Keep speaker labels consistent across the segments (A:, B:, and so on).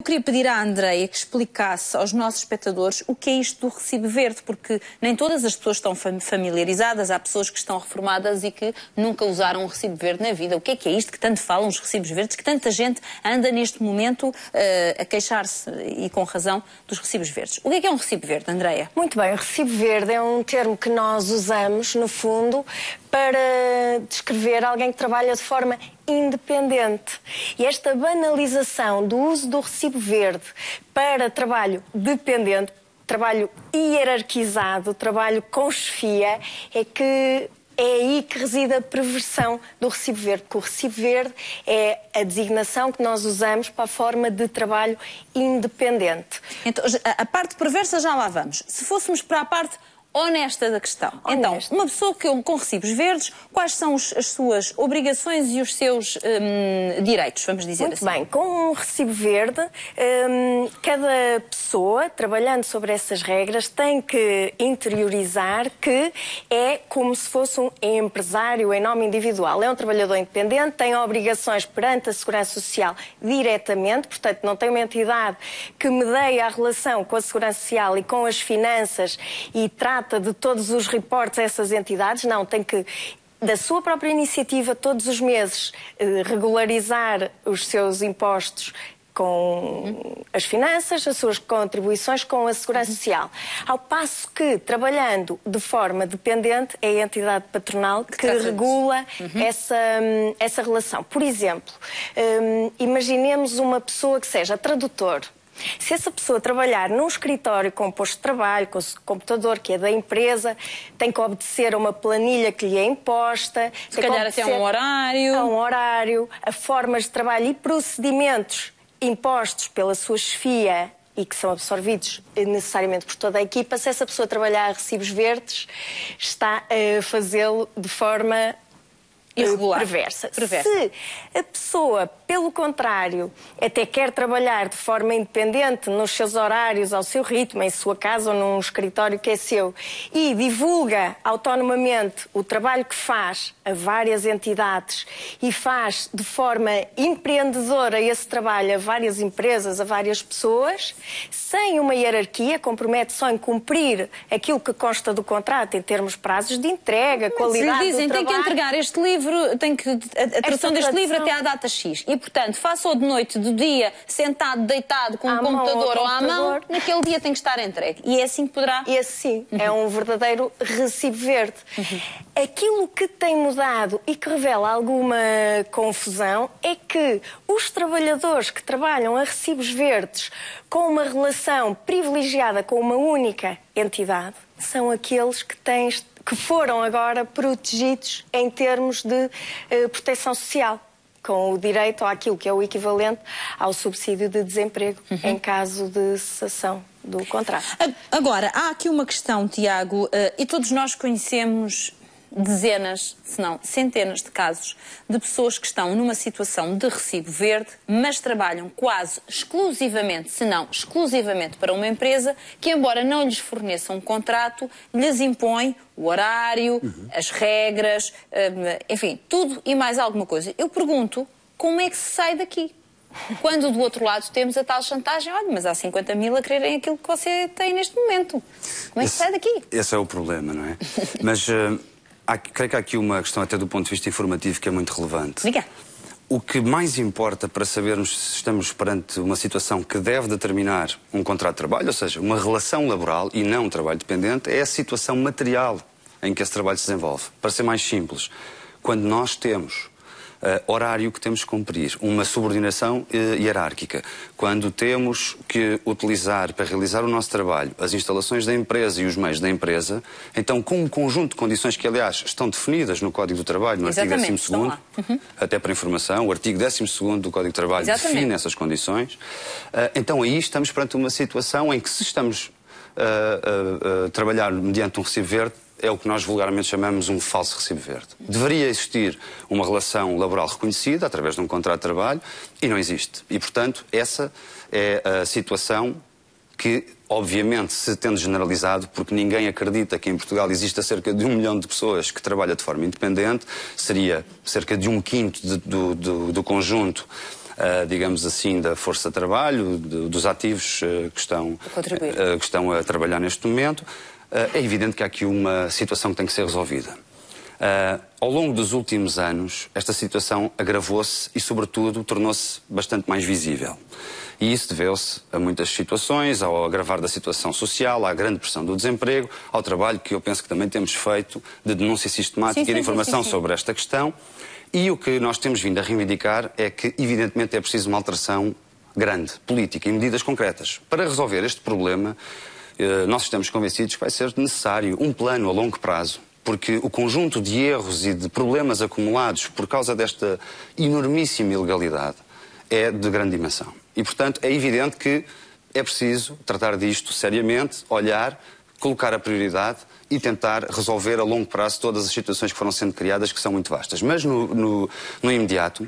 A: Eu queria pedir à Andreia que explicasse aos nossos espectadores o que é isto do recibo verde, porque nem todas as pessoas estão familiarizadas, há pessoas que estão reformadas e que nunca usaram um recibo verde na vida. O que é isto que tanto falam, os recibos verdes, que tanta gente anda neste momento a queixar-se, e com razão, dos recibos verdes? O que é um recibo verde, Andreia?
B: Muito bem, o recibo verde é um termo que nós usamos, no fundo, para descrever alguém que trabalha de forma independente. E esta banalização do uso do recibo verde para trabalho dependente, trabalho hierarquizado, trabalho com chefia, é aí que reside a perversão do recibo verde, porque o recibo verde é a designação que nós usamos para a forma de trabalho independente.
A: Então, a parte perversa já lá vamos. Se fôssemos para a parte honesta da questão. Então, uma pessoa com recibos verdes, quais são as suas obrigações e os seus direitos, vamos dizer assim?
B: Muito bem, com um recibo verde, cada pessoa, trabalhando sobre essas regras, tem que interiorizar que é como se fosse um empresário em nome individual. É um trabalhador independente, tem obrigações perante a Segurança Social diretamente, portanto, não tem uma entidade que medeia a relação com a Segurança Social e com as finanças e trata de todos os reportes a essas entidades. Não, tem que, da sua própria iniciativa, todos os meses, regularizar os seus impostos com as finanças, as suas contribuições com a Segurança Social. Ao passo que, trabalhando de forma dependente, é a entidade patronal que regula essa relação. Por exemplo, imaginemos uma pessoa que seja tradutor. Se essa pessoa trabalhar num escritório com posto de trabalho, com o computador que é da empresa, tem que obedecer a uma planilha que lhe é imposta.
A: Se calhar até a um horário.
B: A um horário, a formas de trabalho e procedimentos impostos pela sua chefia e que são absorvidos necessariamente por toda a equipa. Se essa pessoa trabalhar a recibos verdes, está a fazê-lo de forma
A: irregular,
B: perversa. Se a pessoa, pelo contrário, até quer trabalhar de forma independente nos seus horários, ao seu ritmo, em sua casa ou num escritório que é seu, e divulga autonomamente o trabalho que faz a várias entidades e faz de forma empreendedora esse trabalho a várias empresas, a várias pessoas, sem uma hierarquia, compromete só em cumprir aquilo que consta do contrato em termos de prazos de entrega, qualidade
A: do trabalho. Tem que entregar este livro, a tradução deste livro até à data X. E, portanto, faça ou de noite, do dia, sentado, deitado, com um computador ou à mão, naquele dia tem que estar entregue. E é assim que poderá...
B: E assim, é um verdadeiro recibo verde. Aquilo que tem mudado e que revela alguma confusão é que os trabalhadores que trabalham a recibos verdes com uma relação privilegiada com uma única entidade são aqueles que foram agora protegidos em termos de proteção social, com o direito àquilo que é o equivalente ao subsídio de desemprego em caso de cessação do contrato.
A: Agora, há aqui uma questão, Tiago, e todos nós conhecemos dezenas, se não centenas de casos de pessoas que estão numa situação de recibo verde, mas trabalham quase exclusivamente, se não exclusivamente para uma empresa que, embora não lhes forneça um contrato, lhes impõe o horário, as regras, enfim, tudo e mais alguma coisa. Eu pergunto, como é que se sai daqui? Quando do outro lado temos a tal chantagem, olha, mas há 50 mil a quererem aquilo que você tem neste momento. Como é que se sai daqui?
C: Esse é o problema, não é? Mas... creio que há aqui uma questão até do ponto de vista informativo que é muito relevante.
A: Diga.
C: O que mais importa para sabermos se estamos perante uma situação que deve determinar um contrato de trabalho, ou seja, uma relação laboral e não um trabalho dependente, é a situação material em que esse trabalho se desenvolve. Para ser mais simples, quando nós temos horário que temos que cumprir, uma subordinação hierárquica, quando temos que utilizar para realizar o nosso trabalho as instalações da empresa e os meios da empresa, então com um conjunto de condições que, aliás, estão definidas no Código do Trabalho, no artigo 12º, até para informação, o artigo 12º do Código do Trabalho define essas condições, então aí estamos perante uma situação em que, se estamos a trabalhar mediante um recibo verde, é o que nós vulgarmente chamamos um falso recibo verde. Deveria existir uma relação laboral reconhecida através de um contrato de trabalho e não existe. E, portanto, essa é a situação que, obviamente, se tendo generalizado, porque ninguém acredita que em Portugal exista cerca de 1 milhão de pessoas que trabalham de forma independente, seria cerca de 1/5 do conjunto digamos assim, da força de trabalho, dos ativos que estão a trabalhar neste momento. É evidente que há aqui uma situação que tem que ser resolvida. Ao longo dos últimos anos, esta situação agravou-se e, sobretudo, tornou-se bastante mais visível. E isso deveu-se a muitas situações, ao agravar da situação social, à grande pressão do desemprego, ao trabalho que eu penso que também temos feito de denúncia sistemática e de informação sobre esta questão. E o que nós temos vindo a reivindicar é que, evidentemente, é preciso uma alteração grande, política e medidas concretas. Para resolver este problema, nós estamos convencidos que vai ser necessário um plano a longo prazo, porque o conjunto de erros e de problemas acumulados por causa desta enormíssima ilegalidade é de grande dimensão. E, portanto, é evidente que é preciso tratar disto seriamente, olhar, colocar a prioridade e tentar resolver a longo prazo todas as situações que foram sendo criadas, que são muito vastas. Mas no imediato,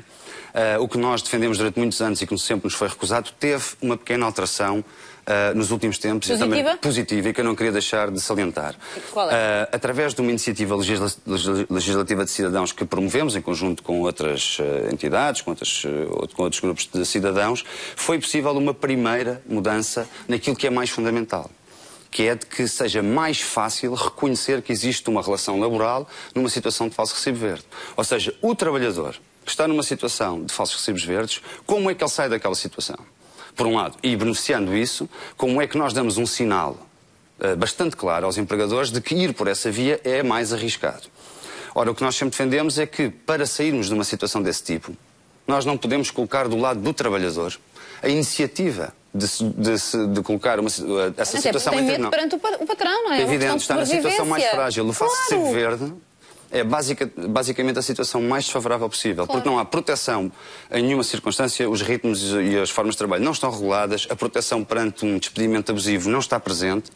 C: o que nós defendemos durante muitos anos e que sempre nos foi recusado, teve uma pequena alteração nos últimos tempos.
A: Positiva?
C: E também positiva, e que eu não queria deixar de salientar.
A: Qual é?
C: Através de uma iniciativa legislativa de cidadãos que promovemos em conjunto com outras entidades, com outros grupos de cidadãos, foi possível uma primeira mudança naquilo que é mais fundamental, que é de que seja mais fácil reconhecer que existe uma relação laboral numa situação de falso recibo verde. Ou seja, o trabalhador que está numa situação de falsos recibos verdes, como é que ele sai daquela situação? Por um lado, e beneficiando isso, como é que nós damos um sinal bastante claro aos empregadores de que ir por essa via é mais arriscado? Ora, o que nós sempre defendemos é que, para sairmos de uma situação desse tipo, nós não podemos colocar do lado do trabalhador a iniciativa de colocar essa situação
A: em tribunal. Perante o patrão, não é?
C: É evidente, está na situação mais frágil. O falso recibo verde é basicamente a situação mais desfavorável possível, porque não há proteção em nenhuma circunstância, os ritmos e as formas de trabalho não estão reguladas, a proteção perante um despedimento abusivo não está presente,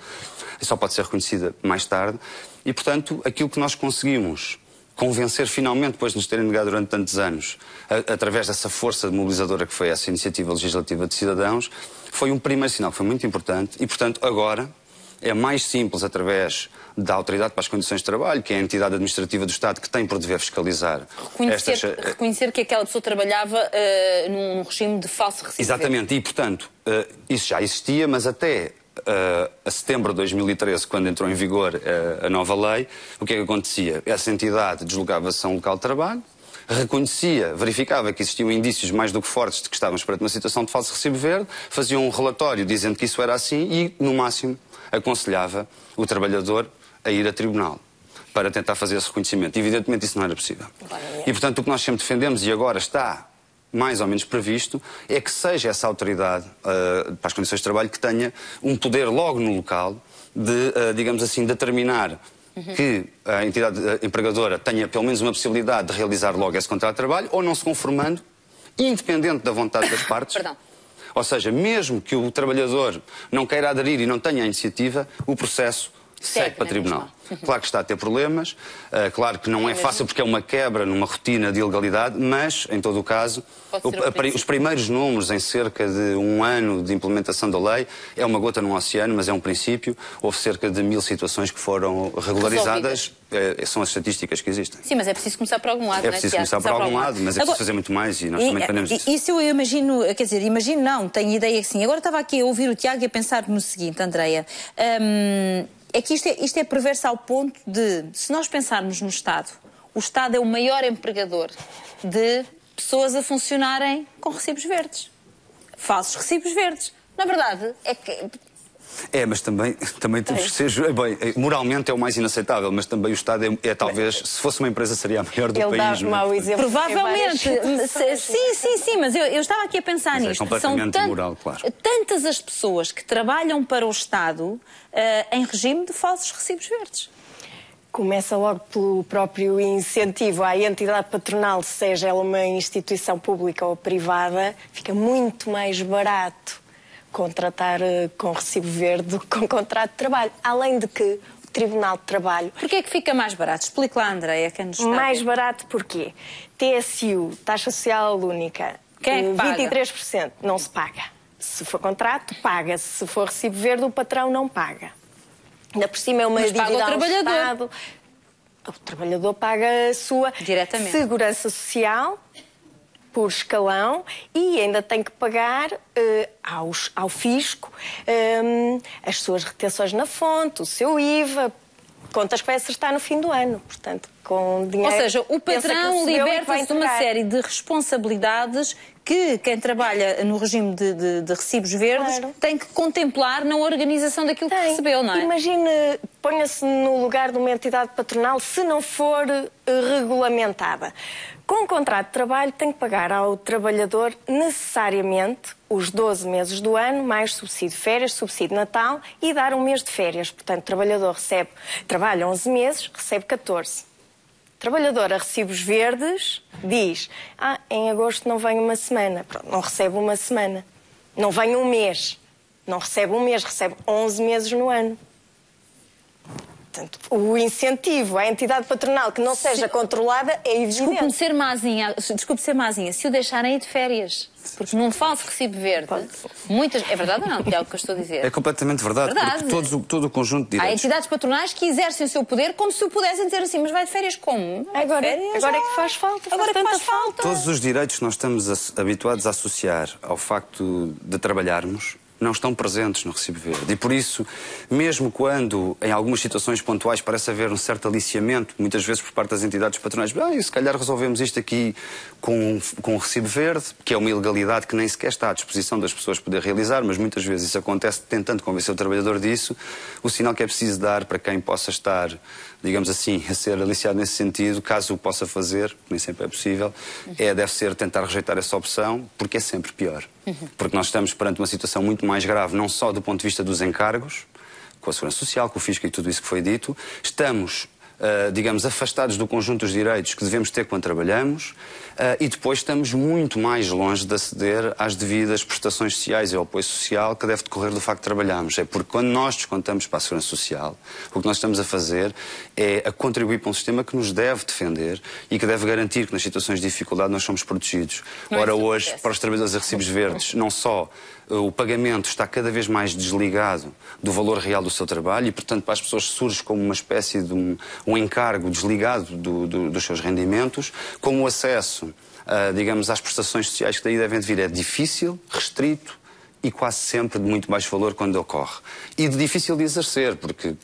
C: e só pode ser reconhecida mais tarde, e portanto aquilo que nós conseguimos convencer finalmente, depois de nos terem negado durante tantos anos, através dessa força mobilizadora que foi essa iniciativa legislativa de cidadãos, foi um primeiro sinal que foi muito importante, e portanto agora é mais simples através da Autoridade para as Condições de Trabalho, que é a entidade administrativa do Estado que tem por dever fiscalizar.
A: Reconhecer que aquela pessoa trabalhava num regime de falso recibo.
C: Exatamente, e portanto, isso já existia, mas até a setembro de 2013, quando entrou em vigor a nova lei, o que é que acontecia? Essa entidade deslocava-se a um local de trabalho, reconhecia, verificava que existiam indícios mais do que fortes de que estávamos perante uma situação de falso recibo verde, fazia um relatório dizendo que isso era assim e, no máximo, aconselhava o trabalhador a ir a tribunal para tentar fazer esse reconhecimento. Evidentemente isso não era possível. E portanto o que nós sempre defendemos, e agora está mais ou menos previsto, é que seja essa autoridade para as condições de trabalho que tenha um poder logo no local de, digamos assim, determinar que a entidade empregadora tenha pelo menos uma possibilidade de realizar logo esse contrato de trabalho, ou não se conformando, independente da vontade das partes.
A: Perdão.
C: Ou seja, mesmo que o trabalhador não queira aderir e não tenha a iniciativa, o processo segue para tribunal. Claro que está a ter problemas, claro que não é fácil porque é uma quebra numa rotina de ilegalidade, mas, em todo o caso, os primeiros números em cerca de um ano de implementação da lei é uma gota num oceano, mas é um princípio. Houve cerca de 1000 situações que foram regularizadas, são as estatísticas que existem.
A: Sim, mas é preciso começar por algum lado,
C: não é? É preciso começar por algum lado, mas é preciso fazer muito mais e nós também dependemos disso.
A: Isso eu imagino, quer dizer, imagino não, tenho ideia que sim. Agora estava aqui a ouvir o Tiago e a pensar no seguinte, Andreia. É que isto é perverso ao ponto de, se nós pensarmos no Estado, o Estado é o maior empregador de pessoas a funcionarem com recibos verdes. Falsos recibos verdes. Na verdade, é que...
C: mas também temos que ser... Bem, moralmente é o mais inaceitável, mas também o Estado é talvez, se fosse uma empresa, seria a maior do país.
B: Mau exemplo.
A: Provavelmente. Sim, mas eu estava aqui a pensar nisto.
C: É completamente imoral, claro.
A: Tantas as pessoas que trabalham para o Estado em regime de falsos recibos verdes.
B: Começa logo pelo próprio incentivo à entidade patronal, seja ela uma instituição pública ou privada, fica muito mais barato contratar com recibo verde do que com contrato de trabalho. Além de que o Tribunal de Trabalho...
A: Porquê é que fica mais barato? Explique lá, Andreia, quem nos está
B: mais barato porquê? TSU, taxa social única,
A: quem é que paga?
B: 23%, não se paga. Se for contrato, paga-se. Se for recibo verde, o patrão não paga. Ainda por cima é uma dívida ao Estado. O trabalhador paga a sua segurança social por escalão e ainda tem que pagar ao fisco as suas retenções na fonte, o seu IVA, contas que vai acertar no fim do ano, portanto, com dinheiro...
A: Ou seja, o patrão liberta-se de uma série de responsabilidades que quem trabalha no regime de recibos verdes tem que contemplar na organização daquilo que recebeu, não é?
B: Imagine, ponha-se no lugar de uma entidade patronal se não for regulamentada. Com o contrato de trabalho tem que pagar ao trabalhador necessariamente os 12 meses do ano, mais subsídio de férias, subsídio de Natal e dar um mês de férias. Portanto, o trabalhador trabalha 11 meses, recebe 14. Trabalhador a recibos verdes diz, em agosto não vem uma semana. Pronto, não recebe uma semana. Não vem um mês. Não recebe um mês, recebe 11 meses no ano. Portanto, o incentivo à entidade patronal que não seja controlada é evidente.
A: Desculpe ser mazinha, se o deixarem ir de férias, porque num falso recibo verde, é verdade ou não, Tiago, o que eu estou a dizer?
C: É completamente verdade, porque todo o conjunto de direitos...
A: Há entidades patronais que exercem o seu poder como se o pudessem dizer assim, mas vai de férias como?
B: Agora é que faz falta.
A: Agora é que faz falta.
C: Todos os direitos que nós estamos habituados a associar ao facto de trabalharmos não estão presentes no recibo verde. E por isso, mesmo quando em algumas situações pontuais parece haver um certo aliciamento, muitas vezes por parte das entidades patronais, se calhar resolvemos isto aqui com o recibo verde, que é uma ilegalidade que nem sequer está à disposição das pessoas poder realizar, mas muitas vezes isso acontece tentando convencer o trabalhador disso. O sinal que é preciso dar para quem possa estar, digamos assim, a ser aliciado nesse sentido, caso o possa fazer, nem sempre é possível, deve ser tentar rejeitar essa opção, porque é sempre pior. Porque nós estamos perante uma situação muito mais grave, não só do ponto de vista dos encargos, com a Segurança Social, com o Fisco e tudo isso que foi dito. Estamos, digamos, afastados do conjunto dos direitos que devemos ter quando trabalhamos e depois estamos muito mais longe de aceder às devidas prestações sociais e ao apoio social que deve decorrer do facto de trabalharmos. É porque quando nós descontamos para a Segurança Social, o que nós estamos a fazer é a contribuir para um sistema que nos deve defender e que deve garantir que nas situações de dificuldade nós somos protegidos. Ora, hoje, para os trabalhadores a recibos verdes, não só o pagamento está cada vez mais desligado do valor real do seu trabalho e, portanto, para as pessoas surge como uma espécie de um encargo desligado dos seus rendimentos, como o acesso, digamos, às prestações sociais que daí devem vir é difícil, restrito e quase sempre de muito baixo valor quando ocorre. E de difícil de exercer, porque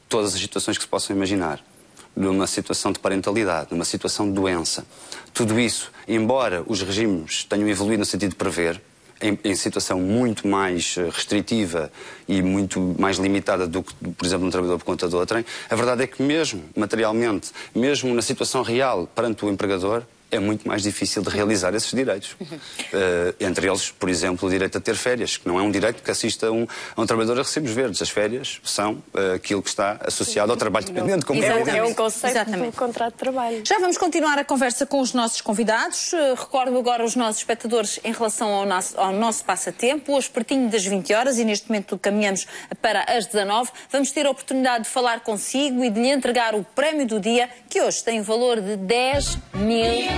C: todas as situações que se possam imaginar, numa situação de parentalidade, numa situação de doença, tudo isso, embora os regimes tenham evoluído no sentido de prever, em situação muito mais restritiva e muito mais limitada do que, por exemplo, um trabalhador por conta de outrem, a verdade é que mesmo materialmente, mesmo na situação real perante o empregador, é muito mais difícil de realizar esses direitos. Entre eles, por exemplo, o direito a ter férias, que não é um direito que assista a um trabalhador a recibos verdes. As férias são aquilo que está associado ao trabalho dependente. Como
B: é um conceito do contrato de trabalho.
A: Já vamos continuar a conversa com os nossos convidados. Recordo agora os nossos espectadores em relação ao nosso passatempo. Hoje, pertinho das 20 horas e neste momento caminhamos para as 19. Vamos ter a oportunidade de falar consigo e de lhe entregar o prémio do dia, que hoje tem o valor de 10 mil euros.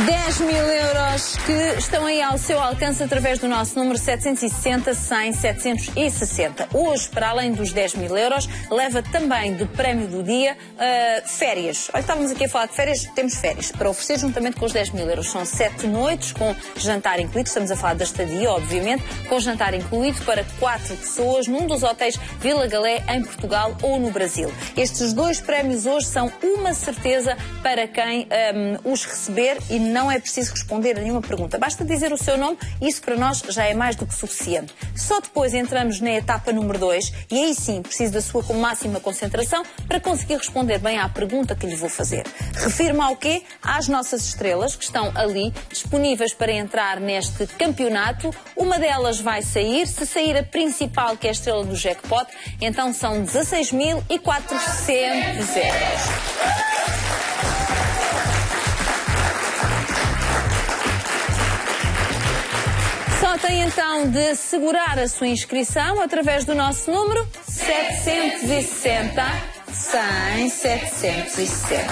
A: 10 mil euros. Que estão aí ao seu alcance através do nosso número 760 100 760. Hoje, para além dos 10 mil euros, leva também de prémio do dia férias. Olha, estávamos aqui a falar de férias, temos férias para oferecer juntamente com os 10 mil euros. São 7 noites com jantar incluído, estamos a falar da estadia, obviamente, com jantar incluído para 4 pessoas num dos hotéis Vila Galé, em Portugal ou no Brasil. Estes dois prémios hoje são uma certeza para quem os receber e não é preciso responder a nenhuma pergunta. Basta dizer o seu nome, isso para nós já é mais do que suficiente. Só depois entramos na etapa número 2 e aí sim preciso da sua máxima concentração para conseguir responder bem à pergunta que lhe vou fazer. Refiro-me ao quê? Às nossas estrelas que estão ali disponíveis para entrar neste campeonato. Uma delas vai sair. Se sair a principal, que é a estrela do jackpot, então são 16.400 euros. Só tem então de segurar a sua inscrição através do nosso número 760 100 760.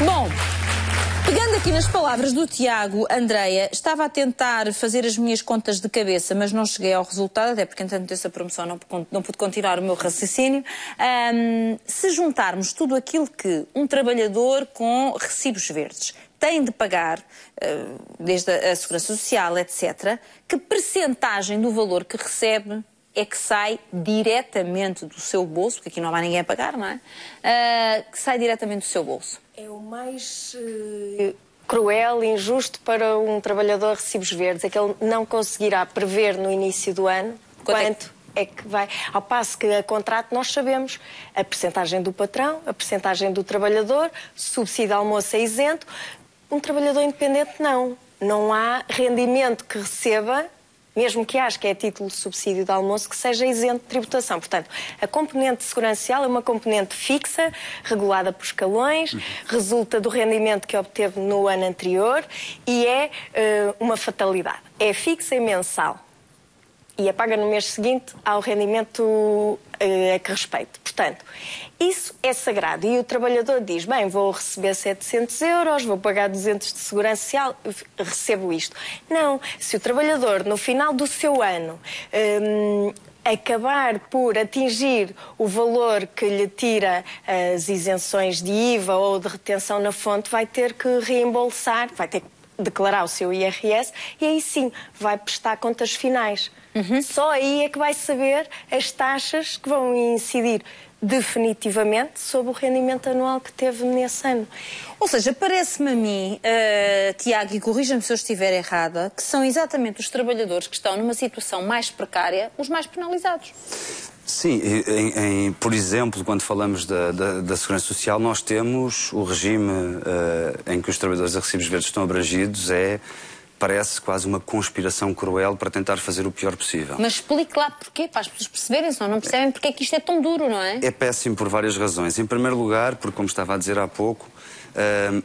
A: Bom, Pegando aqui nas palavras do Tiago, Andreia, estava a tentar fazer as minhas contas de cabeça, mas não cheguei ao resultado, até porque, entanto, essa promoção não pude continuar o meu raciocínio. Se juntarmos tudo aquilo que um trabalhador com recibos verdes tem de pagar, desde a Segurança Social, etc., que percentagem do valor que recebe é que sai diretamente do seu bolso, porque aqui não vai ninguém a pagar, não é? Que sai diretamente do seu bolso.
B: É o mais cruel e injusto para um trabalhador de recibos verdes, é que ele não conseguirá prever no início do ano quanto é que vai. Ao passo que a contrato nós sabemos a percentagem do patrão, a percentagem do trabalhador, subsídio de almoço é isento. Um trabalhador independente não. Não há rendimento que receba, mesmo que acho que é título de subsídio de almoço, que seja isento de tributação. Portanto, a componente de segurança social é uma componente fixa, regulada por escalões, resulta do rendimento que obteve no ano anterior e é uma fatalidade. É fixa e mensal. E é paga no mês seguinte ao rendimento a que respeite. Portanto, isso é sagrado. E o trabalhador diz, bem, vou receber 700 euros, vou pagar 200 de segurança social, recebo isto. Não. Se o trabalhador, no final do seu ano, acabar por atingir o valor que lhe tira as isenções de IVA ou de retenção na fonte, vai ter que reembolsar, vai ter que declarar o seu IRS e aí sim vai prestar contas finais. Só aí é que vai saber as taxas que vão incidir definitivamente sobre o rendimento anual que teve nesse ano.
A: Ou seja, parece-me a mim, Tiago, e corrija-me se eu estiver errada, que são exatamente os trabalhadores que estão numa situação mais precária os mais penalizados.
C: Sim, por exemplo, quando falamos da Segurança Social, nós temos o regime em que os trabalhadores de recibos verdes estão abrangidos, parece quase uma conspiração cruel para tentar fazer o pior possível.
A: Mas explique lá porquê, para as pessoas perceberem, senão não percebem porque é que isto é tão duro, não é?
C: É péssimo por várias razões. Em primeiro lugar, porque, como estava a dizer há pouco,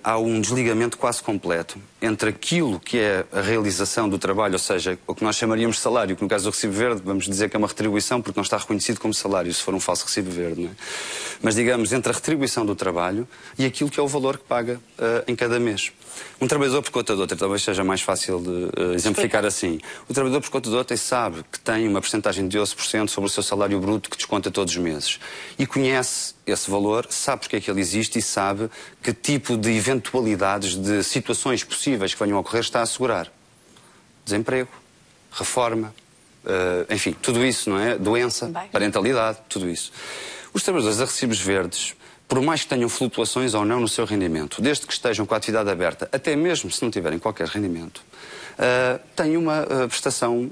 C: há um desligamento quase completo entre aquilo que é a realização do trabalho, ou seja, o que nós chamaríamos de salário, que no caso do recibo verde vamos dizer que é uma retribuição porque não está reconhecido como salário, se for um falso recibo verde, não é? Mas digamos, entre a retribuição do trabalho e aquilo que é o valor que paga em cada mês. Um trabalhador por conta de outra, talvez seja mais fácil de exemplificar assim. O trabalhador por conta de outra sabe que tem uma percentagem de 12% sobre o seu salário bruto que desconta todos os meses. E conhece esse valor, sabe porque é que ele existe e sabe que tipo de eventualidades, de situações possíveis que venham a ocorrer está a assegurar. Desemprego, reforma, enfim, tudo isso, não é? Doença, parentalidade, tudo isso. Os trabalhadores a recibos verdes, por mais que tenham flutuações ou não no seu rendimento, desde que estejam com a atividade aberta, até mesmo se não tiverem qualquer rendimento, têm uma prestação,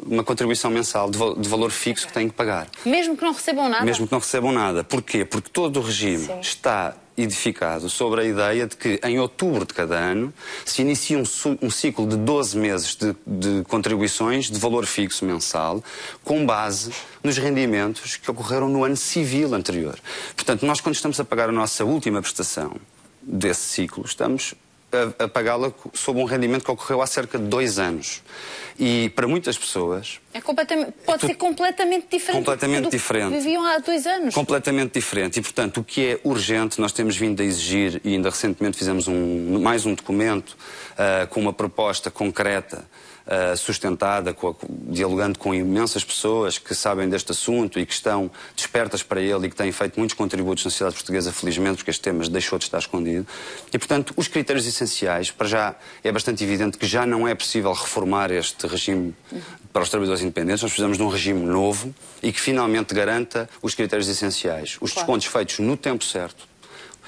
C: uma contribuição mensal de valor fixo que têm que pagar.
A: Mesmo que não recebam nada?
C: Mesmo que não recebam nada. Porquê? Porque todo o regime está edificado sobre a ideia de que em outubro de cada ano se inicia um ciclo de 12 meses de contribuições de valor fixo mensal com base nos rendimentos que ocorreram no ano civil anterior. Portanto, nós quando estamos a pagar a nossa última prestação desse ciclo, estamos a pagá-la sob um rendimento que ocorreu há cerca de 2 anos. E para muitas pessoas...
A: pode ser completamente diferente.
C: Completamente diferente.
A: Viviam há 2 anos.
C: Completamente diferente. E, portanto, o que é urgente, nós temos vindo a exigir, e ainda recentemente fizemos mais um documento com uma proposta concreta, sustentada, dialogando com imensas pessoas que sabem deste assunto e que estão despertas para ele e que têm feito muitos contributos na sociedade portuguesa, felizmente, porque este tema deixou de estar escondido. E, portanto, os critérios essenciais, para já é bastante evidente que já não é possível reformar este regime para os trabalhadores independentes. Nós precisamos de um regime novo e que finalmente garanta os critérios essenciais. Os descontos feitos no tempo certo,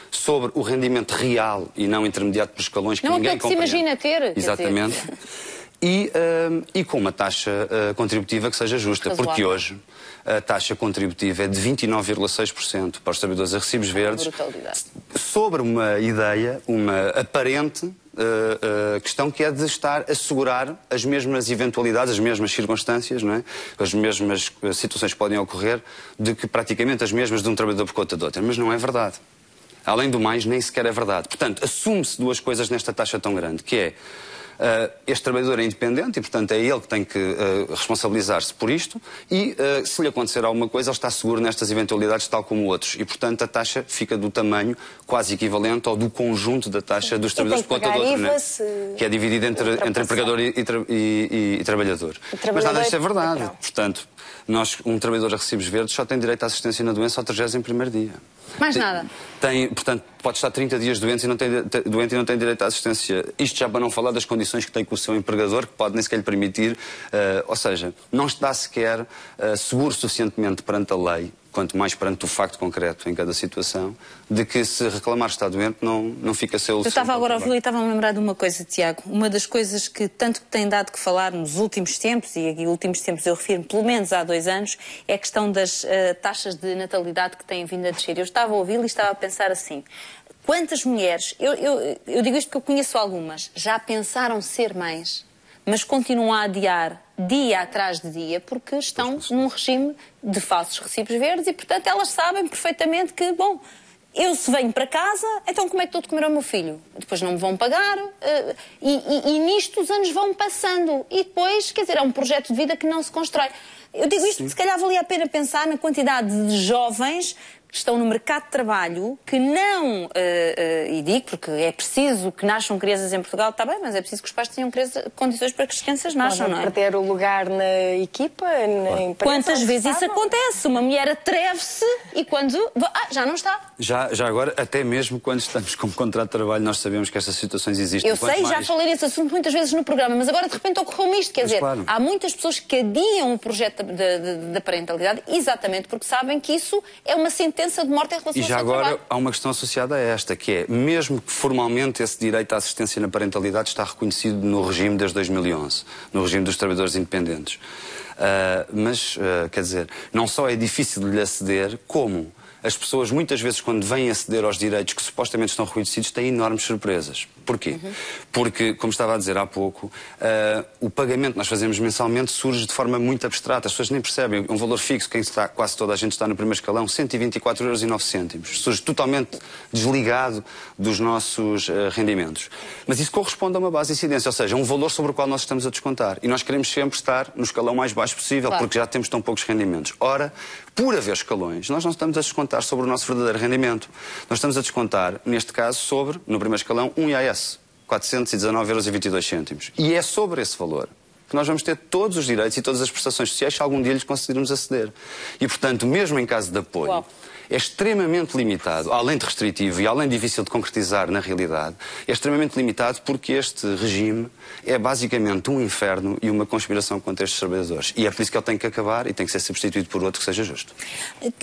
C: sobre o rendimento real e não intermediado por escalões que ninguém compreende.
A: Não se imagina ter.
C: Exatamente. E com uma taxa contributiva que seja justa, porque hoje a taxa contributiva é de 29,6% para os trabalhadores a recibos verdes, sobre uma ideia, uma aparente questão que é de estar a assegurar as mesmas eventualidades, as mesmas circunstâncias, não é? As mesmas situações que podem ocorrer, de que praticamente as mesmas de um trabalhador por conta de outra. Mas não é verdade. Além do mais, nem sequer é verdade. Portanto, assume-se duas coisas nesta taxa tão grande, que é este trabalhador é independente e, portanto, é ele que tem que responsabilizar-se por isto e, se lhe acontecer alguma coisa, ele está seguro nestas eventualidades, tal como outros. E, portanto, a taxa fica do tamanho quase equivalente ao do conjunto da taxa dos trabalhadores por conta do outro, né? Que é dividida entre empregador e trabalhador. Mas nada disto é verdade. Portanto, um trabalhador a recibos verdes só tem direito à assistência na doença ao 31º dia.
A: Mais nada.
C: Portanto, pode estar 30 dias doente e não tem direito à assistência. Isto já para não falar das condições que tem com o seu empregador, que pode nem sequer lhe permitir, ou seja, não está sequer seguro suficientemente perante a lei, quanto mais perante o facto concreto em cada situação, de que se reclamar está doente não fica seu...
A: Eu estava agora a ouvir e estava-me a lembrar de uma coisa, Tiago. Uma das coisas que tanto tem dado que falar nos últimos tempos, e aqui últimos tempos eu refiro pelo menos há 2 anos, é a questão das taxas de natalidade que têm vindo a descer. Eu estava a ouvi-lo e estava a pensar assim, quantas mulheres, eu digo isto porque eu conheço algumas, já pensaram ser mães, mas continuam a adiar dia atrás de dia porque estão num regime de falsos recibos verdes e, portanto, elas sabem perfeitamente que, bom, eu se venho para casa, então como é que estou de comer ao meu filho? Depois não me vão pagar e nisto os anos vão passando e depois, quer dizer, é um projeto de vida que não se constrói. Eu digo isto porque se calhar valia a pena pensar na quantidade de jovens que estão no mercado de trabalho que não, e digo porque é preciso que nasçam crianças em Portugal, está bem, mas é preciso que os pais tenham condições para que as crianças nasçam, não é?
B: Perder o lugar na equipa, na empresa.
A: Quantas vezes isso acontece? Uma mulher atreve-se e quando... já não está.
C: Já agora, até mesmo quando estamos com contrato de trabalho, nós sabemos que estas situações existem.
A: Eu sei, já falei desse assunto muitas vezes no programa, mas agora de repente ocorreu-me isto. Quer dizer, claro, há muitas pessoas que adiam o projeto da parentalidade exatamente porque sabem que isso é uma sentença de morte em relação ao seu trabalho.
C: E já agora há uma questão associada a esta, que é, mesmo que formalmente esse direito à assistência na parentalidade está reconhecido no regime desde 2011, no regime dos trabalhadores independentes. Quer dizer, não só é difícil de lhe aceder, como as pessoas muitas vezes quando vêm aceder aos direitos que supostamente estão reconhecidos têm enormes surpresas. Porquê? Porque, como estava a dizer há pouco, o pagamento que nós fazemos mensalmente surge de forma muito abstrata. As pessoas nem percebem. Um valor fixo, quase toda a gente está no primeiro escalão, 124,09 €. Surge totalmente desligado dos nossos rendimentos. Mas isso corresponde a uma base de incidência, ou seja, um valor sobre o qual nós estamos a descontar. E nós queremos sempre estar no escalão mais baixo possível, claro, porque já temos tão poucos rendimentos. Ora, por haver escalões, nós não estamos a descontar sobre o nosso verdadeiro rendimento. Nós estamos a descontar, neste caso, sobre, no primeiro escalão, um IAS, 419,22 €. E é sobre esse valor que nós vamos ter todos os direitos e todas as prestações sociais se algum dia lhes conseguirmos aceder. E, portanto, mesmo em caso de apoio, uau, é extremamente limitado, além de restritivo e além de difícil de concretizar na realidade, é extremamente limitado porque este regime é basicamente um inferno e uma conspiração contra estes trabalhadores. E é por isso que ele tem que acabar e tem que ser substituído por outro que seja justo.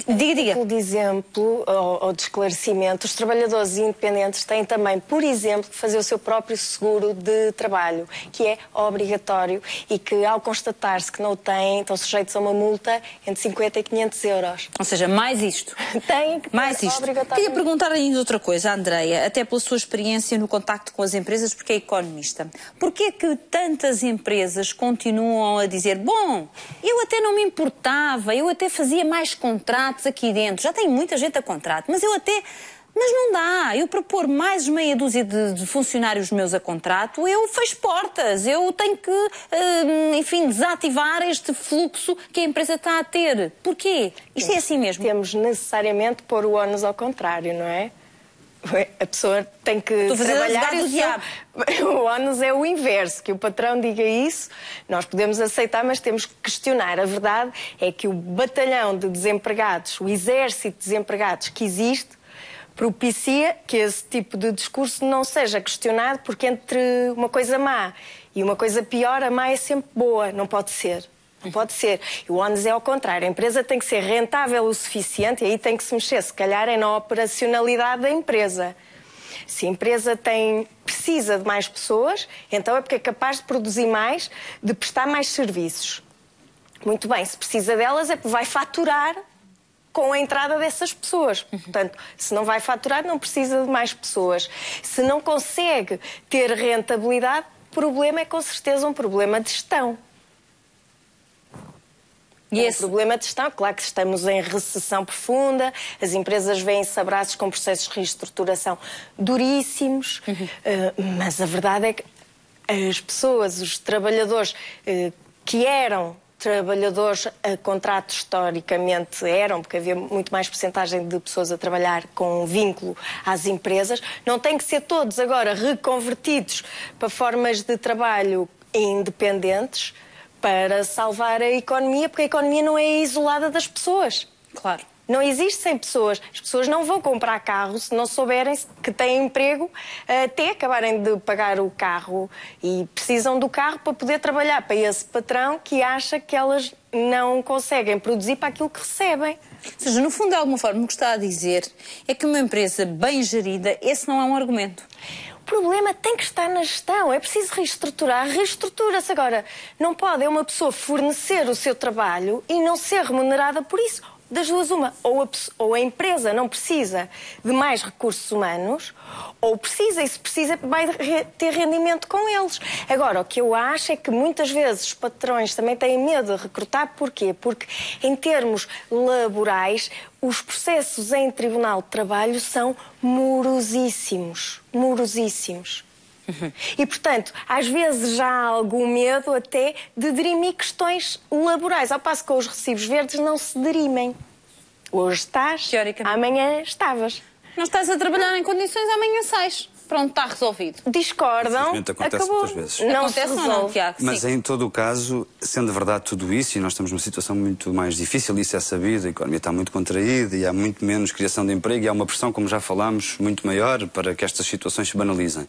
A: Diga.
B: De exemplo, ou de esclarecimento, os trabalhadores independentes têm também, por exemplo, que fazer o seu próprio seguro de trabalho, que é obrigatório e que, ao constatar-se que não o têm, estão sujeitos a uma multa entre 50 e 500 €.
A: Ou seja, mais isto.
B: Tem que ter
A: mais isto. Queria perguntar ainda outra coisa, à Andreia, até pela sua experiência no contacto com as empresas, porque é economista. Porquê é que tantas empresas continuam a dizer, bom, eu até não me importava, eu até fazia mais contratos aqui dentro, já tenho muita gente a contrato, mas não dá. Eu, para pôr mais meia dúzia de funcionários meus a contrato, eu fecho portas. Eu tenho que, enfim, desativar este fluxo que a empresa está a ter. Porquê? Isto é assim mesmo?
B: Temos necessariamente de pôr o ónus ao contrário, não é? A pessoa tem que trabalhar e o ónus é o inverso, que o patrão diga isso, nós podemos aceitar, mas temos que questionar. A verdade é que o batalhão de desempregados, o exército de desempregados que existe, propicia que esse tipo de discurso não seja questionado, porque entre uma coisa má e uma coisa pior, a má é sempre boa, não pode ser. Não pode ser. E o ónus é ao contrário. A empresa tem que ser rentável o suficiente e aí tem que se mexer, se calhar, é na operacionalidade da empresa. Se a empresa precisa de mais pessoas, então é porque é capaz de produzir mais, de prestar mais serviços. Muito bem, se precisa delas é porque vai faturar com a entrada dessas pessoas. Portanto, se não vai faturar, não precisa de mais pessoas. Se não consegue ter rentabilidade, o problema é com certeza um problema de gestão. E esse problema de gestão, claro que estamos em recessão profunda, as empresas veem-se abraços com processos de reestruturação duríssimos, mas a verdade é que as pessoas, os trabalhadores que eram trabalhadores a contrato historicamente eram, porque havia muito mais percentagem de pessoas a trabalhar com vínculo às empresas, não têm que ser todos agora reconvertidos para formas de trabalho independentes para salvar a economia, porque a economia não é isolada das pessoas.
A: Claro.
B: Não existe sem pessoas. As pessoas não vão comprar carro se não souberem que têm emprego até acabarem de pagar o carro e precisam do carro para poder trabalhar para esse patrão que acha que elas não conseguem produzir para aquilo que recebem.
A: Ou seja, no fundo, de alguma forma, o que está a dizer é que uma empresa bem gerida, esse não é um argumento.
B: O problema tem que estar na gestão. É preciso reestruturar. Reestrutura-se. Agora, não pode uma pessoa fornecer o seu trabalho e não ser remunerada por isso. Das duas, uma. Ou a empresa não precisa de mais recursos humanos, ou precisa, e se precisa, vai ter rendimento com eles. Agora, o que eu acho é que muitas vezes os patrões também têm medo de recrutar. Porquê? Porque, em termos laborais, os processos em Tribunal de Trabalho são morosíssimos. Morosíssimos. E, portanto, às vezes já há algum medo até de dirimir questões laborais, ao passo que os recibos verdes não se dirimem. Hoje estás, amanhã estavas.
A: Não estás a trabalhar em condições, amanhã sais. Pronto, está resolvido.
B: Discordam, acabou.
C: Muitas vezes.
B: Não
A: acontece
B: se
A: ou
B: resolve.
A: não, Tiago?
C: Mas
A: Sim.
C: em todo o caso, sendo verdade tudo isso, e nós estamos numa situação muito mais difícil, isso é sabido, a economia está muito contraída e há muito menos criação de emprego e há uma pressão, como já falámos, muito maior para que estas situações se banalizem.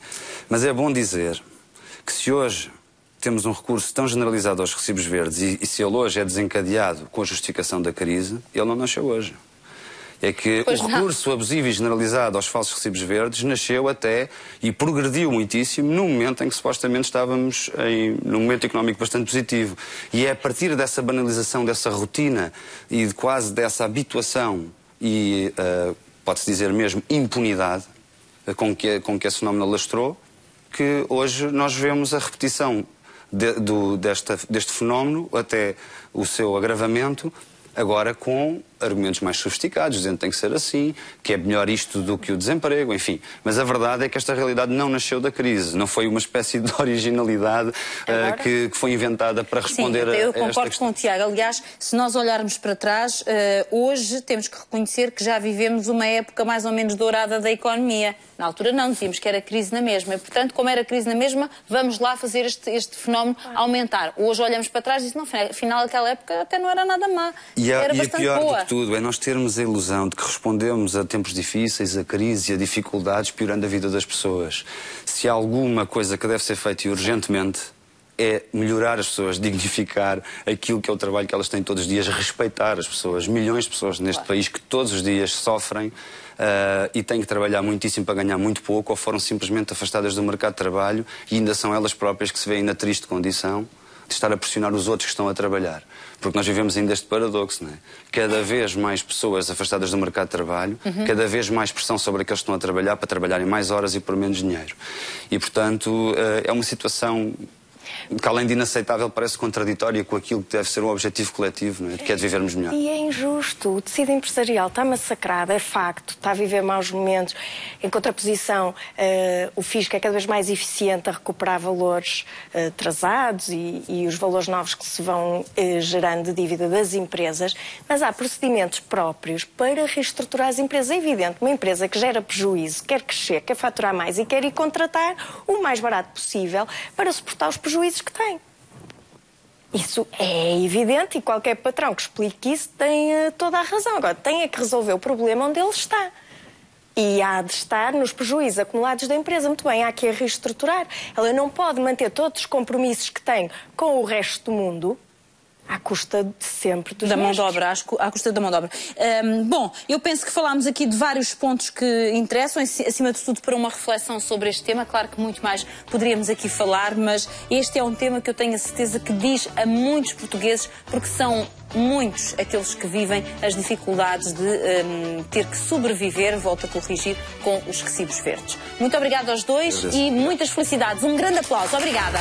C: Mas é bom dizer que se hoje temos um recurso tão generalizado aos recibos verdes e se ele hoje é desencadeado com a justificação da crise, ele não nasceu hoje. É que o recurso abusivo e generalizado aos falsos recibos verdes nasceu até e progrediu muitíssimo no momento em que supostamente estávamos num momento económico bastante positivo. E é a partir dessa banalização, dessa rotina e de quase dessa habituação e, pode-se dizer mesmo, impunidade com que esse fenómeno alastrou, que hoje nós vemos a repetição deste fenómeno até o seu agravamento, agora com argumentos mais sofisticados, dizendo que tem que ser assim, que é melhor isto do que o desemprego, enfim. Mas a verdade é que esta realidade não nasceu da crise, não foi uma espécie de originalidade que foi inventada para responder a esta questão.
A: Eu concordo com o Tiago. Aliás, se nós olharmos para trás, hoje temos que reconhecer que já vivemos uma época mais ou menos dourada da economia. Na altura não, dizíamos que era crise na mesma. E, portanto, como era crise na mesma, vamos lá fazer este fenómeno aumentar. Hoje olhamos para trás e dizemos, não, afinal, aquela época até não era nada má. Era bastante boa.
C: Do que tudo é nós termos a ilusão de que respondemos a tempos difíceis, a crise e a dificuldades, piorando a vida das pessoas. Se há alguma coisa que deve ser feita e urgentemente, é melhorar as pessoas, dignificar aquilo que é o trabalho que elas têm todos os dias, respeitar as pessoas. Milhões de pessoas neste país que todos os dias sofrem e têm que trabalhar muitíssimo para ganhar muito pouco, ou foram simplesmente afastadas do mercado de trabalho e ainda são elas próprias que se veem na triste condição de estar a pressionar os outros que estão a trabalhar. Porque nós vivemos ainda este paradoxo, não é? Cada vez mais pessoas afastadas do mercado de trabalho, cada vez mais pressão sobre aqueles que estão a trabalhar para trabalharem mais horas e por menos dinheiro. E, portanto, é uma situação que, além de inaceitável, parece contraditória com aquilo que deve ser um objetivo coletivo, não é? Que é de vivermos melhor.
B: E é injusto. O tecido empresarial está massacrado, é facto, está a viver maus momentos. Em contraposição, o fisco é cada vez mais eficiente a recuperar valores atrasados e os valores novos que se vão gerando de dívida das empresas, mas há procedimentos próprios para reestruturar as empresas. É evidente, uma empresa que gera prejuízo, quer crescer, quer faturar mais e quer ir contratar o mais barato possível para suportar os prejuízos que tem. Isso é evidente e qualquer patrão que explique isso tem toda a razão. Agora, tem é que resolver o problema onde ele está. E há de estar nos prejuízos acumulados da empresa. Muito bem, há que a reestruturar. Ela não pode manter todos os compromissos que tem com o resto do mundo à custa de sempre dos
A: da mão de obra, à custa da mão de obra. Bom, eu penso que falámos aqui de vários pontos que interessam, acima de tudo para uma reflexão sobre este tema. Claro que muito mais poderíamos aqui falar, mas este é um tema que eu tenho a certeza que diz a muitos portugueses, porque são muitos aqueles que vivem as dificuldades de ter que sobreviver, volto a corrigir, com os recibos verdes. Muito obrigada aos dois e muitas felicidades. Um grande aplauso. Obrigada.